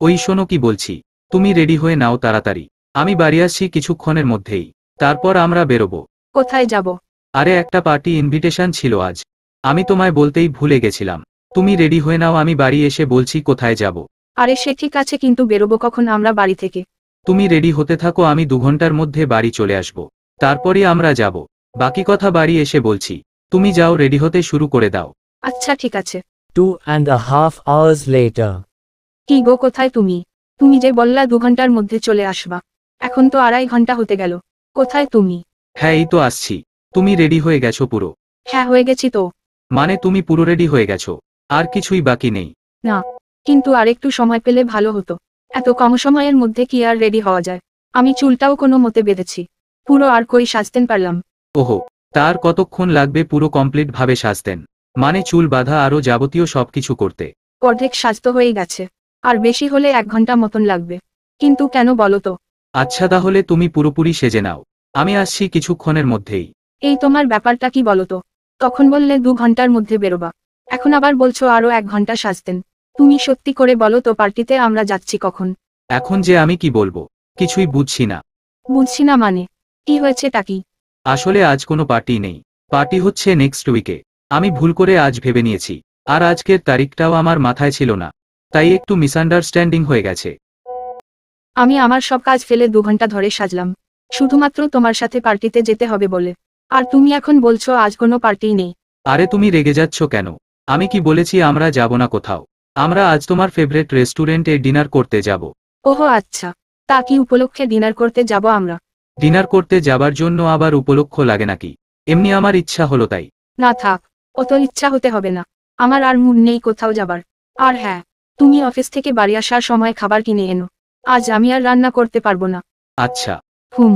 ওই শোনো কি বলছি, তুমি রেডি হয়ে নাও তাড়াতাড়ি। আমি বাড়ি আসছি কিছুক্ষণের মধ্যেই, তারপর আমরা বেরোবো। কোথায় যাব? আরে একটা পার্টি ইনভিটেশন ছিল আজ, আমি তোমায় বলতেই ভুলে গেছিলাম। তুমি রেডি হয়ে নাও, আমি বাড়ি এসে বলছি কোথায় যাব। আরে সে ঠিক আছে, কিন্তু বেরোবো কখন আমরা বাড়ি থেকে? তুমি রেডি হতে থাকো, আমি 2 ঘন্টার মধ্যে বাড়ি চলে আসব। তারপরই আমরা যাব। বাকি কথা বাড়ি এসে বলছি। তুমি যাও, রেডি হতে শুরু করে দাও। আচ্ছা ঠিক আছে। 2.5 hours later. কি গো, কোথায় তুমি? তুমি যে বললা 2 ঘন্টার মধ্যে চলে আসবা, এখন তো 2.5 ঘন্টা হতে গেল। কোথায় তুমি? হ্যাঁ এই তো আসছি। তুমি রেডি হয়ে গেছো পুরো? হ্যাঁ হয়ে গেছি তো। মানে তুমি পুরো রেডি হয়ে গেছো, আর কিছুই বাকি নেই? না, কিন্তু আরেকটু সময় পেলে ভালো হতো। এত কম সময়ের মধ্যে কি আর রেডি হওয়া যায়? আমি চুলটাও কোনো মতে বেঁধেছি, পুরো আর কই সাজতেন পারলাম। ওহো, তার কতক্ষণ লাগবে পুরো কমপ্লিট ভাবে সাজতেন? মানে চুল বাঁধা আরও যাবতীয় সবকিছু করতে? অর্ধেক সাজতো হয়েই গেছে, আর বেশি হলে 1 ঘন্টা মতন লাগবে। কিন্তু কেন বলো তো? আচ্ছা তাহলে তুমি পুরোপুরি সেজে নাও, আমি আসছি কিছুক্ষণের মধ্যেই। এই তোমার ব্যাপারটা কি বলো তো? তখন বললে 2 ঘন্টার মধ্যে বেরোবা, এখন আবার বলছো আরো 1 ঘন্টা সাজতেন। তুমি সত্যি করে বলো তো, পার্টিতে আমরা যাচ্ছি কখন? এখন যে আমি কি বলবো, কিছুই বুঝছি না। বুঝছি না মানে? কি হয়েছে তা কি? আসলে আজ কোনো পার্টি নেই, পার্টি হচ্ছে নেক্সট উইকে। আমি ভুল করে আজ ভেবে নিয়েছি, আর আজকের তারিখটাও আমার মাথায় ছিল না, তাই একটু মিসআন্ডারস্ট্যান্ডিং হয়ে গেছে। আমি আমার সব কাজ ফেলে 2 ঘন্টা ধরে সাজলাম, শুধুমাত্র তোমার সাথে পার্টিতে যেতে হবে বলে। আর তুমি এখন বলছো আজ কোনো পার্টিই নেই। আরে তুমি রেগে যাচ্ছ কেন? আমি কি বলেছি আমরা যাব না কোথাও? আমরা আজ তোমার ফেভারিট রেস্টুরেন্টে ডিনার করতে যাব। ওহো আচ্ছা, তা কি উপলক্ষে ডিনার করতে যাব আমরা? ডিনার করতে যাবার জন্য আবার উপলক্ষ লাগে নাকি? এমনি আমার ইচ্ছা হলো তাই। না থাক, অত ইচ্ছা হতে হবে না, আমার আর মুড নেই কোথাও যাবার। আর হ্যাঁ, তুমি অফিস থেকে বাড়ি আসার সময় খাবার কিনে এনো, আজ আমি আর রান্না করতে পারবো না। আচ্ছা। হুম।